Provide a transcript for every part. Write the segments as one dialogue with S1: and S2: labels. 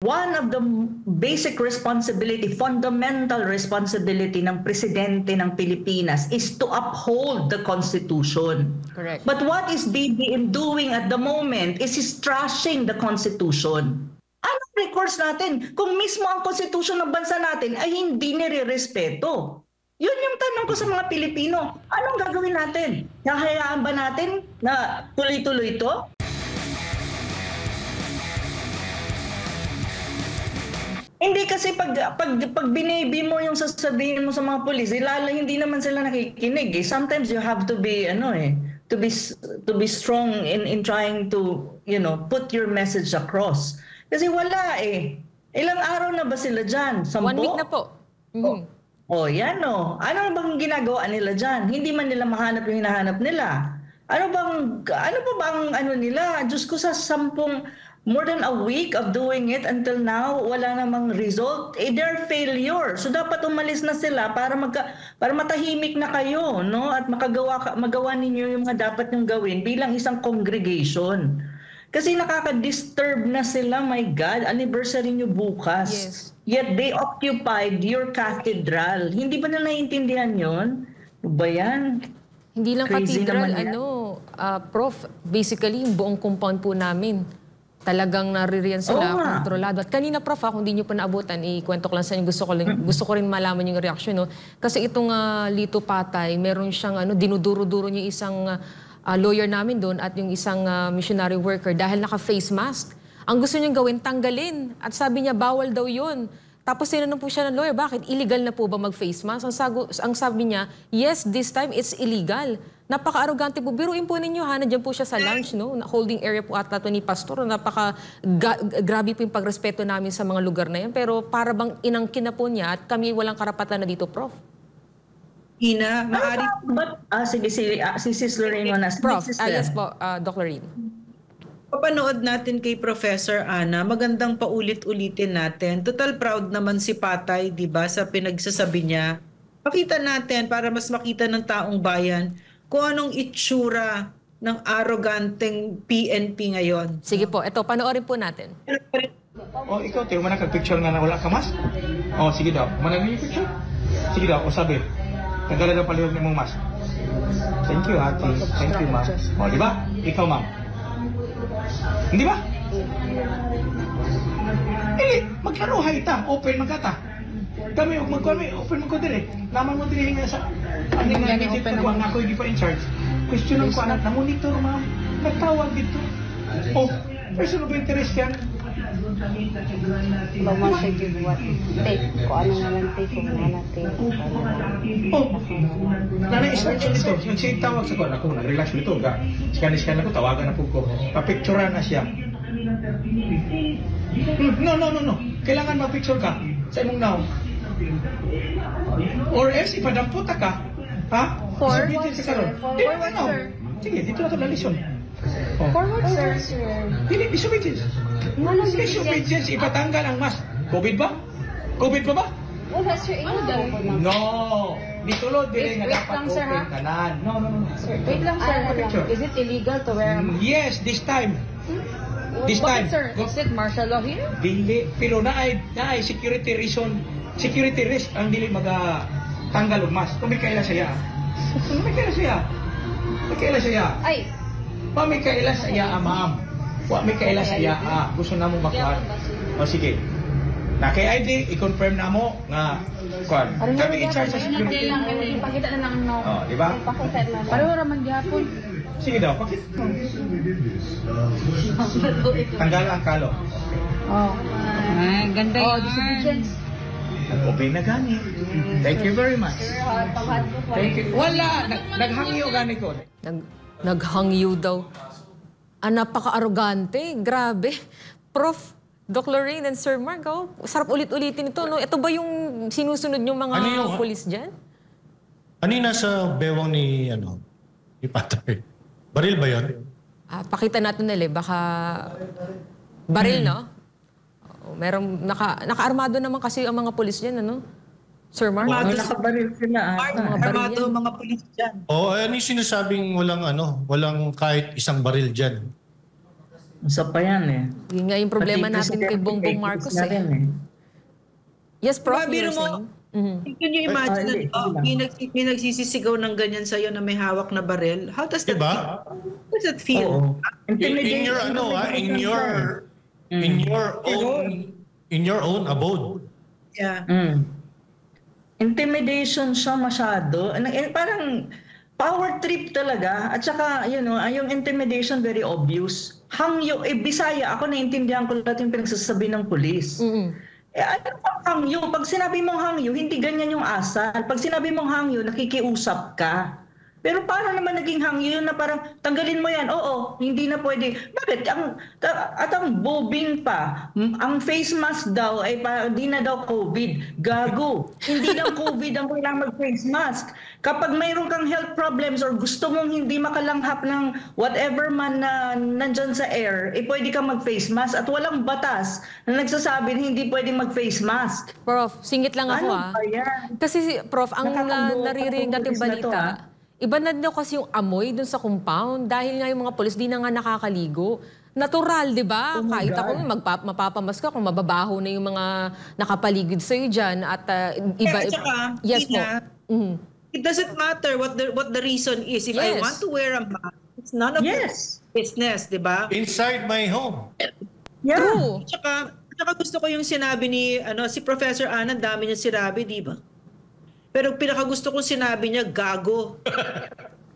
S1: one of the basic responsibility, fundamental responsibility ng presidente ng Pilipinas is to uphold the Constitution.
S2: Correct.
S1: But what is BBM doing at the moment is trashing the Constitution. Anong recourse natin kung mismo ang Constitution ng bansa natin ay hindi nire-respeto? Yun yung tanong ko sa mga Pilipino. Anong gagawin natin? Hahayaan ba natin na tuloy-tuloy ito? Hindi kasi pag binaby mo yung sasabihin mo sa mga pulis, lalo hindi naman sila nakikinig. Sometimes you have to be to be strong in trying to, put your message across. Kasi wala eh. Ilang araw na ba sila diyan? 10?
S2: 1 week na po.
S1: Yan o. Ano bang ginagawa nila diyan? Hindi man nila mahanap yung hinahanap nila. Ano ba bang nila? Diyos ko, sa 10 more than a week of doing it until now, wala namang result. They're failure. So dapat umalis na sila para matahimik na kayo, no? At magawa ninyo yung mga dapat nyong gawin bilang isang congregation. Kasi nakaka-disturb na sila, my God, anniversary nyo bukas.
S2: Yes.
S1: Yet they occupied your cathedral. Hindi ba na naiintindihan yun? Ba yan?
S2: Hindi lang
S1: Crazy
S2: cathedral,
S1: naman yan.
S2: Prof, basically yung buong compound po namin. Talagang naririyan sila, kontrolado. At kanina, Prof, kung hindi nyo pa naabutan, ikwento ko lang sa inyo, gusto ko rin malaman yung reaksyon. No? Kasi itong Lito Patay, meron siyang dinuduro-duro niya isang lawyer namin doon at yung isang missionary worker dahil naka-face mask. Ang gusto niyang gawin, tanggalin. At sabi niya, bawal daw yun. Tapos tinanong po siya ng lawyer, bakit? Illegal na po ba mag-face mask? Ang sabi niya, yes, this time it's illegal. Napaka-arrogante po. Biruin po ninyo, nandiyan po siya sa lounge, no? Holding area po ata ito ni Pastor. Grabe po yung pagrespeto namin sa mga lugar na yan. Pero para bang inangkin na po niya at kami walang karapatan na dito, Prof.
S3: Ina, maaari...
S1: Sige, si Sis Lorraine na.
S2: Prof, yes po, Doc Lorraine.
S3: Papanood natin kay Professor Ana, magandang paulit-ulitin natin. Total proud naman si Patay, di ba, sa pinagsasabi niya. Pakita natin para mas makita ng taong bayan kung anong itsura ng arroganteng PNP ngayon.
S2: Sige po, ito, panoorin po natin.
S4: Ikaw, tayo mo na kag-picture nga na wala ka mas? Sige daw. Managin yung picture? Sige daw, sabi. Tagala daw palihog ng mong mas. Thank you, ate. Thank you, ma'am. Di ba? Ikaw, ma'am. Hindi ba? Maglaro ta. Open magkata. Kami, open mo ko dire. Naman mo dire nga sa... Ano nga nagigit ko ang ako hindi pa in charge. Question ko anak na monitor, ma'am. Nagtawag dito. Person of interest yan.
S5: Bawa siya gibuat. Take ko ano nga lang take ko nga lang take.
S4: Nanay instruction nito. Yung tawag sa ko. Ako, nag-relax nito. Scan ako, tawagan na po ko. Papicturean na siya. No. Kailangan mag-picture ka sa imong now. Or else, ipadampot ka. Ha?
S5: Forward, sir.
S4: Forward, sir. Sige, dito na ito na lisyon.
S5: Forward, sir.
S4: Hindi, disobedience. Disobedience, ipatanggal ang mask. COVID ba? COVID pa ba?
S5: Wala, sir.
S4: No. Ditulod, dire nga dapat open kanan. No.
S5: Sir, wait lang, sir. Is it illegal to wear a mask?
S4: Yes, this time. This time.
S5: Sir, is it martial law here?
S4: Dili, pero naay security reason. Security risk ang dili tanggal og mask. Kung may kaila siya.
S5: Ay.
S4: Pa may kaila siya, ma'am. Wa may kaila siya. Gusto na mo makuha. Sige. Na kay ID, i-confirm na mo nga kami in-charge sa security.
S5: Pakita na lang no.
S4: Di ba?
S5: Pakita na. Pareho raman gyapon.
S4: Sige daw, pakit. Tanggal ang kalo.
S5: Ganda yun. Disobedience.
S4: Nag-obey na gani. Thank you very much. Thank you. Wala, naghangyo gani ko.
S2: Naghangyo daw. Napaka-arrogante. Grabe. Prof, Doc Lorraine and Sir Mark, sarap ulit-ulitin ito. No? Ito ba yung sinusunod yung mga pulis dyan?
S6: Kanina sa bewang ni Patay. Baril ba yun?
S2: Pakita natin nila. Baka baril, no? Merong naka-armado naman kasi ang mga pulis dyan, ano? Sir Mark?
S1: Nakabaril sila.
S3: Armado mga pulis dyan.
S6: Ano yung sinasabing walang kahit isang baril dyan?
S1: Isa pa yan eh.
S2: Yun nga yung problema
S1: Pati
S2: natin kay
S1: presidente,
S2: Bongbong
S1: fake
S2: Marcos
S1: news na
S2: eh.
S1: rin eh.
S2: Yes, Prof,
S3: Diba, biro
S2: you're
S3: mo,
S2: saying? Mhm.
S3: can you imagine
S1: hindi,
S3: may nagsisisigaw ng ganyan sa'yo na may hawak na barel? How does that
S6: Diba?
S3: feel? How does that feel?
S1: Oo.
S6: In your in your own abode.
S3: Yeah.
S1: Intimidation siya masyado. Parang power trip talaga. At saka, yung intimidation very obvious. Hangyo, Bisaya, ako naiintindihan ko lahat yung pinagsasabi ng pulis. Ano pang hangyo? Pag sinabi mong hangyo, hindi ganyan yung asal. Pag sinabi mong hangyo, nakikiusap ka. Pero paano naman naging hangyo na parang tanggalin mo yan? Oo, hindi na pwede. Bakit? At ang bobing pa, ang face mask daw ay di na daw COVID. Gago. Hindi lang COVID ang kailangan mag-face mask. Kapag mayroon kang health problems or gusto mong hindi makalanghap ng whatever man na nandyan sa air, pwede kang mag-face mask at walang batas na nagsasabi na hindi pwede mag-face mask.
S2: Prof, singit lang ako
S1: Ano ba yan?
S2: Kasi Prof, ang
S1: Nakakabuo
S2: naririnig natin
S1: pulis na to,
S2: balita,
S1: ah.
S2: iba na daw kasi yung amoy dun sa compound dahil nga yung mga polis di na nga nakakaligo. Natural, di ba?
S1: Oh my
S2: Kahit
S1: God.
S2: ako, mapapamas ka kung mababaho na yung mga nakapaligid sa'yo dyan. At iba...
S3: At saka,
S2: yes po.
S3: Tina, it doesn't matter what the reason is. If I
S2: Yes.
S3: want to wear a mask, it's none of
S1: Yes.
S3: your business, di ba?
S6: Inside my home.
S1: Yeah.
S2: True.
S3: Tsaka gusto ko yung sinabi ni si Professor Ana, dami niya sinabi, di ba? Pero pinakagusto ko sinabi niya, gago.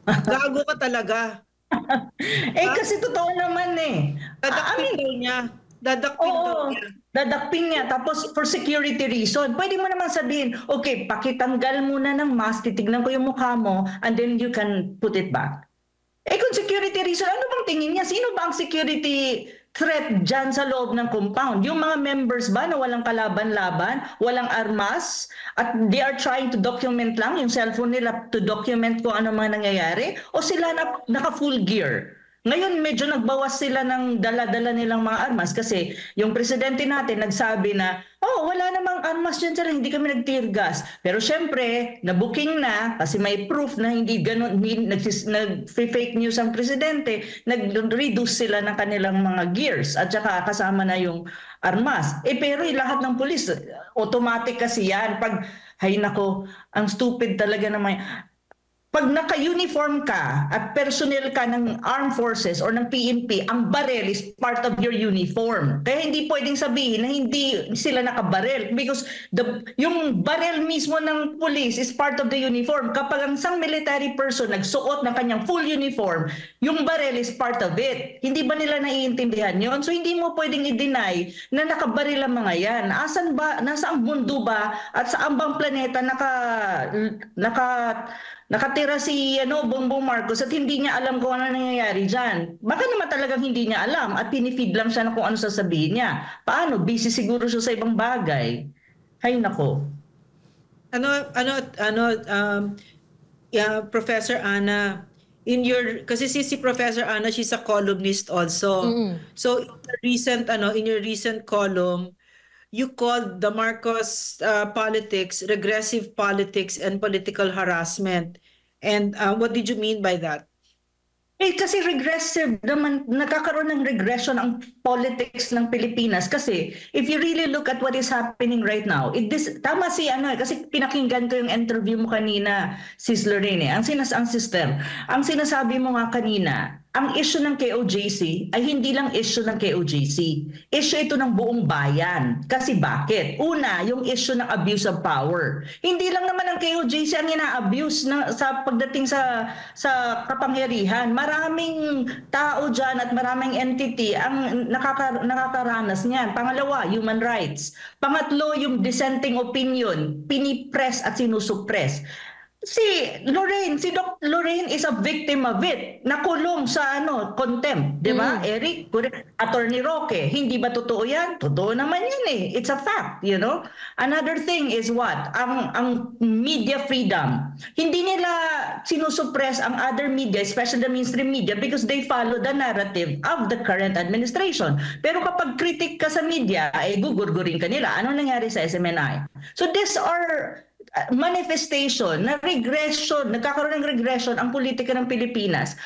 S3: Gago ka talaga.
S1: Kasi totoo naman eh.
S3: Dadakpin daw niya. Dadakpin daw
S1: Oo,
S3: niya.
S1: dadakpin niya. Tapos for security reason, pwede mo naman sabihin, okay, pakitanggal muna ng mask, titignan ko yung mukha mo, and then you can put it back. Kung security reason, ano bang tingin niya? Sino ba ang security threat dyan sa loob ng compound? Yung mga members ba na walang kalaban-laban, walang armas, at they are trying to document lang yung cellphone nila to document kung ano mga nangyayari? O sila naka-full gear? Ngayon, medyo nagbawas sila ng dala-dala nilang mga armas kasi yung presidente natin nagsabi na, wala namang armas dyan sila, hindi kami nag-tear gas. Pero syempre, na-booking na kasi may proof na hindi ganun, nag-fake news ang presidente, nag-reduce sila ng kanilang mga gears at saka kasama na yung armas. Pero lahat ng pulis, automatic kasi yan. Hay nako, ang stupid talaga naman. Pag naka-uniform ka at personnel ka ng armed forces or ng PNP, ang barel is part of your uniform. Kaya hindi pwedeng sabihin na hindi sila nakabarel because yung barel mismo ng police is part of the uniform. Kapag ang isang military person nagsuot ng kanyang full uniform, yung barel is part of it. Hindi ba nila naiintindihan yon? So hindi mo pwedeng i-deny na nakabaril ang mga yan. Asan ba, nasa ang mundo ba at sa ambang planeta nakatira si Bongbong Marcos at hindi niya alam kung ano nangyayari dyan. Baka naman talagang hindi niya alam at pinifeed lang siya na kung ano sasabihin niya. Paano? Busy siguro siya sa ibang bagay. Hay nako.
S3: Professor Ana, kasi si Professor Ana, she's a columnist also. So in your recent column, you called the Marcos politics regressive politics and political harassment. And what did you mean by that?
S1: Kasi regressive naman, nagkakaroon ng regression ang politics ng Pilipinas kasi if you really look at what is happening right now, tama kasi pinakinggan ko yung interview mo kanina, Sis Lorraine, ang sinasabi mo nga kanina, ang issue ng KOJC ay hindi lang issue ng KOJC. Issue ito ng buong bayan. Kasi bakit? Una, yung issue ng abuse of power. Hindi lang naman ang KOJC ang ina-abuse sa pagdating sa kapangyarihan. Maraming tao dyan at maraming entity ang nakakaranas niyan. Pangalawa, human rights. Pangatlo, yung dissenting opinion, pinipress at sinusuppress. Si Doc Lorraine is a victim of it. Nakulong sa contempt, 'di ba? Eric, Attorney Roque, hindi ba totoo 'yan? Totoo naman 'yan eh. It's a fact, you know. Another thing is what? Ang media freedom. Hindi nila sinusuppress ang other media, especially the mainstream media because they follow the narrative of the current administration. Pero kapag critic ka sa media, ay gugurgurin ka nila. Ano nangyari sa SMNI? So these are manifestation na regression, nagkakaroon ng regression ang politika ng Pilipinas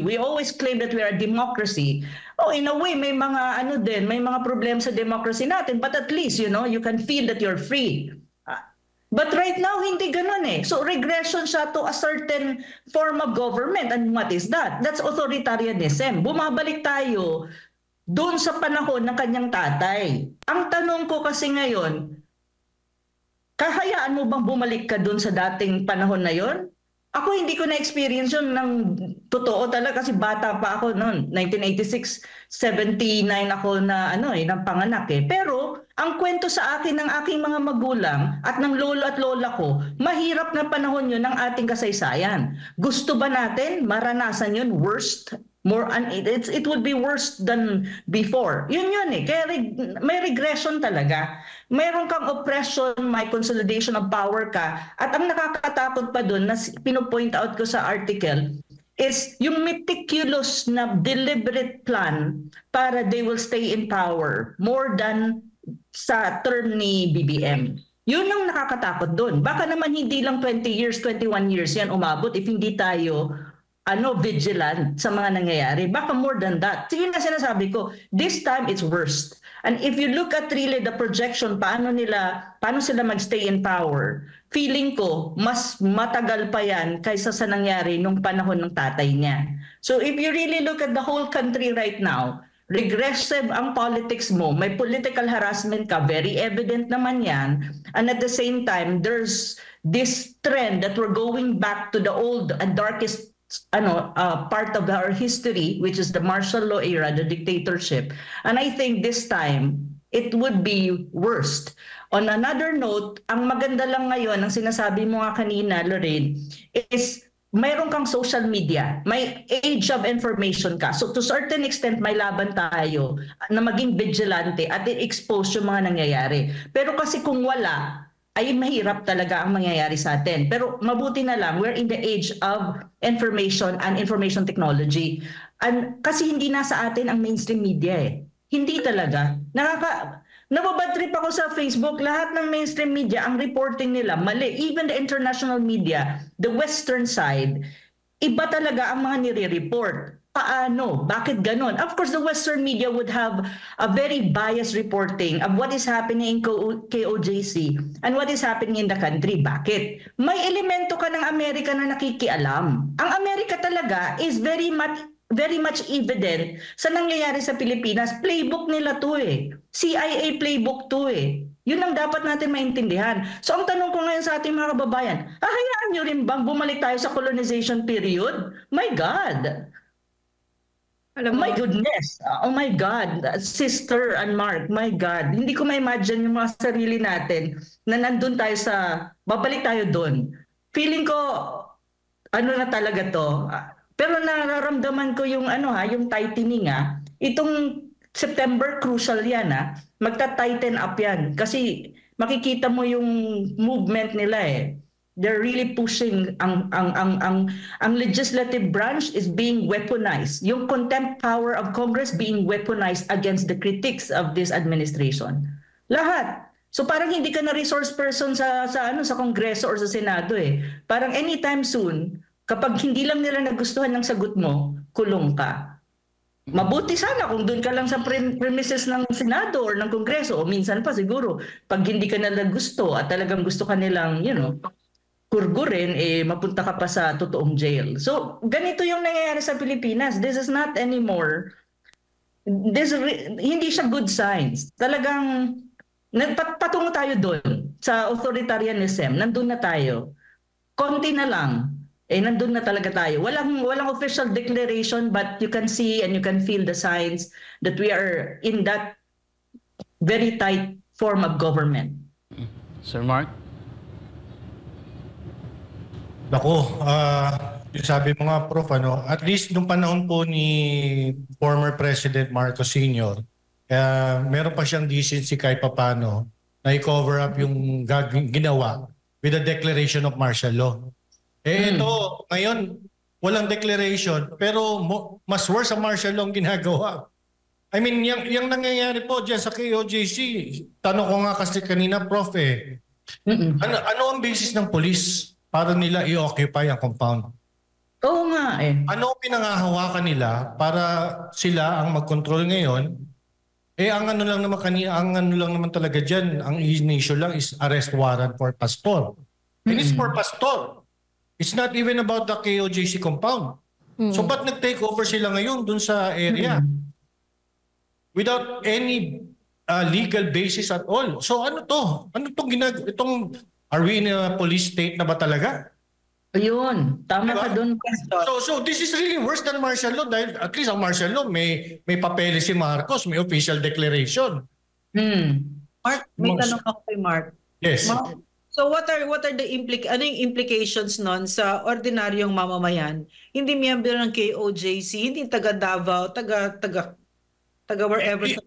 S1: we always claim that we are a democracy. Oh, in a way may mga may mga problema sa democracy natin, but at least you can feel that you're free. But right now, hindi ganun eh. So regression siya to a certain form of government. And what is that? That's authoritarianism. Bumabalik tayo doon sa panahon ng kanyang tatay. Ang tanong ko kasi ngayon, kahayaan mo bang bumalik ka doon sa dating panahon na yon? Ako hindi ko na-experience yun ng totoo talaga kasi bata pa ako noon. 1986, 79 ako na ng panganak eh. Pero ang kwento sa akin ng aking mga magulang at ng lolo at lola ko, mahirap na panahon yun ng ating kasaysayan. Gusto ba natin maranasan yun? Worst? It would be worse than before. Yun eh. Kaya may regression talaga. Mayroon kang oppression, may consolidation of power ka. At ang nakakatakot pa dun na pinopoint out ko sa article is yung meticulous na deliberate plan para they will stay in power more than sa term ni BBM. Yun ang nakakatakot dun. Baka naman hindi lang 20 years, 21 years yan umabot if hindi tayo vigilant sa mga nangyayari. Baka more than that. Sige na sinasabi ko, this time it's worst. And if you look at really the projection, paano sila magstay in power, feeling ko, mas matagal pa yan kaysa sa nangyari nung panahon ng tatay niya. So if you really look at the whole country right now, regressive ang politics mo, may political harassment ka, very evident naman yan. And at the same time, there's this trend that we're going back to the old and darkest part of our history, which is the martial law era, the dictatorship. And I think this time, it would be worst. On another note, ang maganda lang ngayon, ang sinasabi mo nga kanina, Lorraine, is mayroon kang social media, may age of information ka. So to certain extent, may laban tayo na maging vigilante at i-expose yung mga nangyayari. Pero kasi kung wala, ay mahirap talaga ang mangyayari sa atin. Pero mabuti na lang, we're in the age of information and information technology. And kasi hindi nasa atin ang mainstream media eh. Hindi talaga. Nababadtrip ako sa Facebook, lahat ng mainstream media, ang reporting nila, mali. Even the international media, the western side, iba talaga ang mga nire-report. Paano? Bakit ganon? Of course, the Western media would have a very biased reporting of what is happening in KOJC and what is happening in the country. Bakit? May elemento ka ng Amerika na nakikialam. Ang Amerika talaga is very much evident sa nangyayari sa Pilipinas. Playbook nila to eh. CIA playbook to eh. Yun ang dapat natin maintindihan. So ang tanong ko ngayon sa ating mga kababayan, hayaan nyo rin bang bumalik tayo sa colonization period? My God! My goodness. Oh my God. Sister and Mark, my God. Hindi ko ma-imagine yung mga sarili natin na nandun tayo babalik tayo doon. Feeling ko, na talaga to. Pero nararamdaman ko yung yung tightening Itong September, crucial yan Magta-tighten up yan. Kasi makikita mo yung movement nila eh. They're really pushing ang legislative branch is being weaponized. Yung contempt power of Congress being weaponized against the critics of this administration. Lahat. So parang hindi ka na resource person sa Kongreso or sa Senado eh. Parang anytime soon, kapag hindi lang nila nagustuhan ng sagot mo, kulong ka. Mabuti sana kung doon ka lang sa premises ng Senado or ng Kongreso o minsan pa siguro pag hindi ka na gusto at talagang gusto ka nilang, kurgurin, mapunta ka pa sa totoong jail. So, ganito yung nangyayari sa Pilipinas. This is not anymore. Hindi siya good signs. Talagang, patungo tayo doon sa authoritarianism. Nandun na tayo. Konti na lang. Nandun na talaga tayo. Walang official declaration, but you can see and you can feel the signs that we are in that very tight form of government.
S7: Sir Mark?
S6: Ako, yung sabi mo nga, Prof, at least nung panahon po ni former President Marcos Sr., meron pa siyang decency kahit papano na i-cover up yung ginawa with a declaration of martial law. Ito, ngayon, walang declaration, pero mas worse ang martial law ang ginagawa. I mean, yung nangyayari po dyan sa KOJC, tanong ko nga kasi kanina, Prof, Ano ang basis ng police para nila i-occupy ang compound?
S1: Oo nga eh.
S6: Ano ang pinangahawakan nila para sila ang mag-control ngayon? Ang ano lang naman talaga diyan, ang issue lang is arrest warrant for pastor. And it's for pastor. It's not even about the KOJC compound. So ba't nag-take over sila ngayon dun sa area? Without any legal basis at all. So ano to? Ano itong are we in a police state na ba talaga?
S1: Ayun, tama
S6: Diba?
S1: ka doon, Pastor.
S6: So this is really worse than martial law dahil at least ang martial law may papeles si Marcos, may official declaration.
S3: Mark, may tanong ako kay Mark.
S6: Yes.
S3: Mark, so what are the ano yung implications nun sa ordinaryong mamamayan? Hindi miyembro ng KOJC, hindi taga Davao, taga wherever sa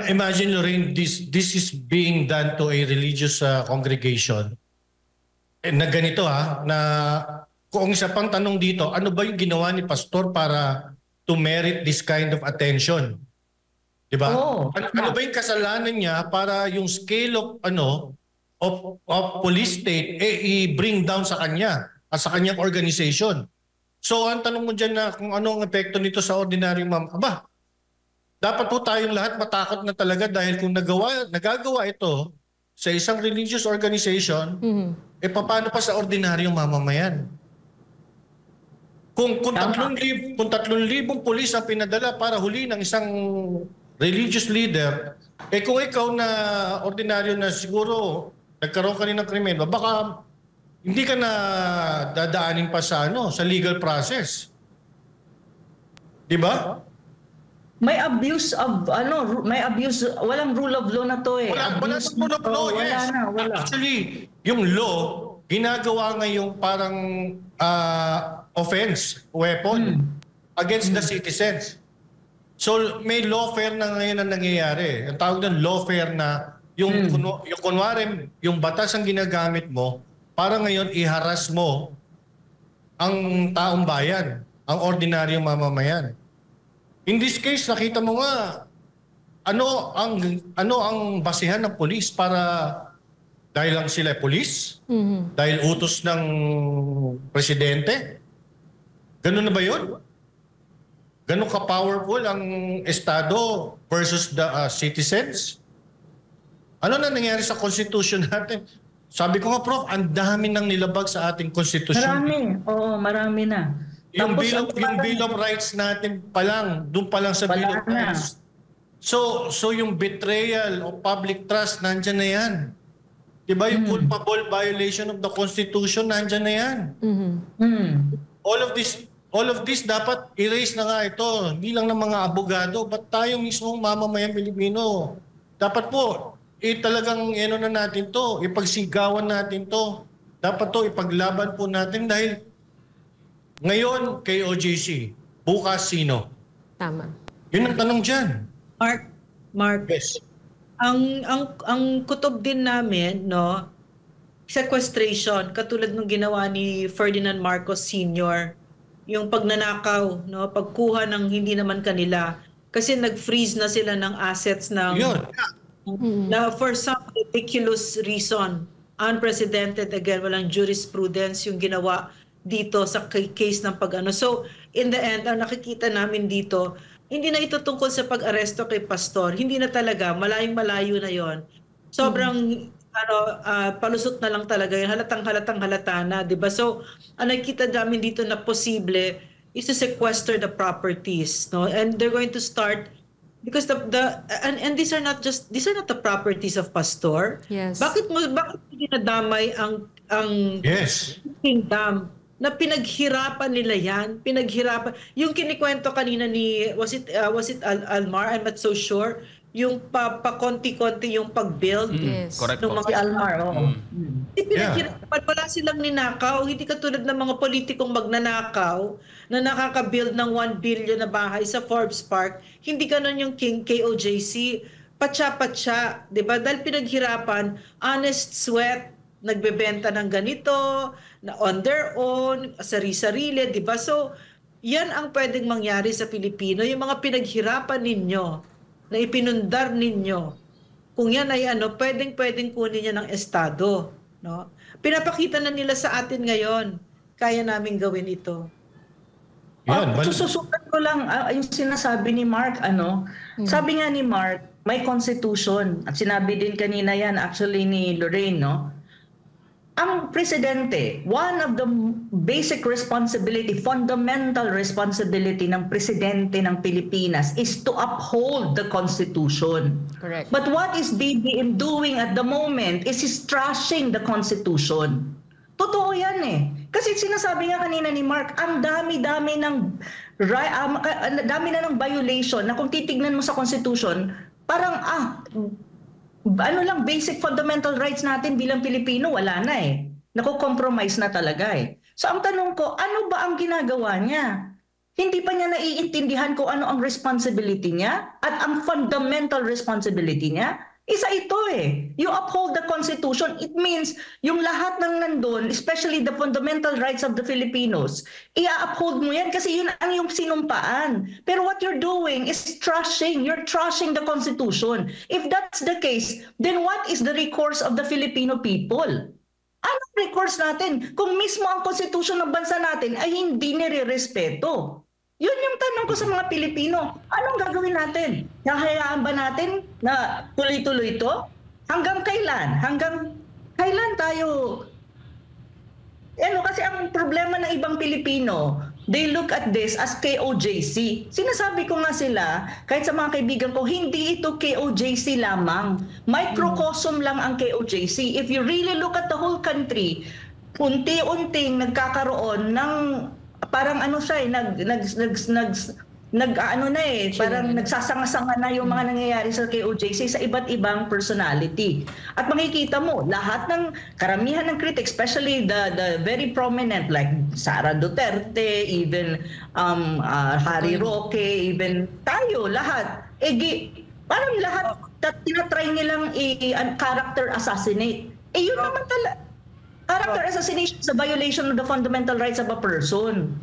S6: Imagine, Lorraine, this is being done to a religious congregation. Na ganito na kung isa pang tanong dito, ano ba yung ginawa ni pastor para to merit this kind of attention? 'Di ba? Ano ba yung kasalanan niya para yung scale of police state i-bring down sa kanya at sa kanyang organization? So ang tanong mo diyan na kung ano ang epekto nito sa ordinaryong dapat po tayong lahat matakot na talaga dahil kung nagagawa ito sa isang religious organization, paano pa sa ordinaryong mamamayan? Kung 3,000 pulis ang pinadala para huli ng isang religious leader, kung ikaw na ordinaryo na siguro nagkaroon ka rin ng krimen, baka hindi ka na dadaanin pa sa legal process. 'Di ba?
S1: May abuse walang rule of law na to eh.
S6: Wala rule of law, yes.
S1: Wala.
S6: Actually, yung law, ginagawa ngayong parang offense, weapon, against the citizens. So, may lawfare na ngayon ang nangyayari. Ang tawag doon, lawfare na yung kunwari, yung batas ang ginagamit mo, para ngayon iharas mo ang taong bayan, ang ordinaryong mamamayan. In this case, nakita mo nga ano ang basihan ng police para dahil lang sila police? Dahil utos ng presidente? Ganun na ba 'yun? Ganun ka-powerful ang estado versus the citizens? Ano na nangyari sa constitution natin? Sabi ko nga, Prof, ang dami nang nilabag sa ating constitution.
S1: Marami. Oo, marami na.
S6: Yung Bill of Rights natin pa lang, doon pa lang sa Bill of Rights. So yung betrayal of public trust, nandyan na yan. Diba yung culpable violation of the Constitution, nandyan na yan. All of this dapat erase na nga ito. Hindi lang ng mga abogado, but tayo mismong mamamayang Pilipino. Dapat po, talagang na natin to, ipagsigawan natin to. Dapat to, ipaglaban po natin dahil ngayon, KOJC. Bukas, sino?
S2: Tama.
S6: Yun ang tanong dyan.
S3: Mark.
S6: Yes.
S3: Ang kutob din namin, sequestration, katulad ng ginawa ni Ferdinand Marcos Sr., yung pagnanakaw, pagkuha ng hindi naman kanila. Kasi nag-freeze na sila ng assets ng na for some ridiculous reason, unprecedented, again, walang jurisprudence yung ginawa dito sa case ng So, in the end, ang nakikita namin dito, hindi na ito tungkol sa pag-aresto kay Pastor. Hindi na talaga, malayong-malayo na yon. Sobrang palusot na lang talaga yun. Halatang halata na, di ba? So, ang nakikita namin dito na posible is to sequester the properties, And they're going to start because and these are not the properties of Pastor.
S2: Yes.
S3: Bakit dinadamay ang kingdom? Na pinaghirapan nila yan, yung kinikwento kanina ni was it Almar, I'm not so sure, yung pakonti-konti yung pag-build
S7: Correct
S3: ng
S7: po.
S3: mga
S1: Almar,
S3: pinaghirapan, wala silang ninakaw, hindi katulad ng mga politikong magnanakaw na nakaka-build ng 1 billion na bahay sa Forbes Park, hindi ganun yung KOJC, patsa-patsa, di ba? Dahil pinaghirapan, honest sweat, nagbebenta ng ganito, na on their own, sari-sarili, di ba? So, yan ang pwedeng mangyari sa Pilipino, yung mga pinaghirapan ninyo, na ipinundar ninyo, kung yan ay pwedeng kunin niya ng Estado. No? Pinapakita na nila sa atin ngayon, kaya namin gawin ito.
S6: Yan,
S1: Sususukat ko lang yung sinasabi ni Mark, sabi nga ni Mark, may constitution. At sinabi din kanina yan actually ni Lorraine, no? Ang presidente, one of the basic responsibility, fundamental responsibility ng presidente ng Pilipinas is to uphold the Constitution.
S2: Correct.
S1: But what is BBM doing at the moment is he's trashing the Constitution. Totoo yan eh. Kasi sinasabi nga kanina ni Mark, ang dami-dami na ng violation na kung titignan mo sa Constitution, parang basic fundamental rights natin bilang Pilipino, wala na eh. Nako-compromise na talaga eh. So ang tanong ko, ano ba ang ginagawa niya? Hindi pa niya naiintindihan kung ano ang responsibility niya at ang fundamental responsibility niya? Isa ito eh. You uphold the Constitution. It means yung lahat ng nandun, especially the fundamental rights of the Filipinos, i-uphold mo yan kasi yun ang yung sinumpaan. Pero what you're doing is trashing. You're trashing the Constitution. If that's the case, then what is the recourse of the Filipino people? Anong recourse natin kung mismo ang Constitution ng bansa natin ay hindi nire-respeto? Yun yung tanong ko sa mga Pilipino. Anong gagawin natin? Hahayaan ba natin na tuloy-tuloy ito? Hanggang kailan? Hanggang kailan tayo? Kasi ang problema ng ibang Pilipino, they look at this as KOJC. Sinasabi ko nga sila, kahit sa mga kaibigan ko, hindi ito KOJC lamang. Microcosm lang ang KOJC. If you really look at the whole country, unti-unting nagkakaroon ng parang parang nagsasanga-sanga na yung mga nangyayari sa KOJC sa iba't ibang personality. At makikita mo, lahat ng karamihan ng critics, especially the very prominent like Sara Duterte, even Harry Roque, even tayo, lahat. Parang lahat tinatry nilang character assassinate. Yun naman talaga. Character assassination is a violation of the fundamental rights of a person.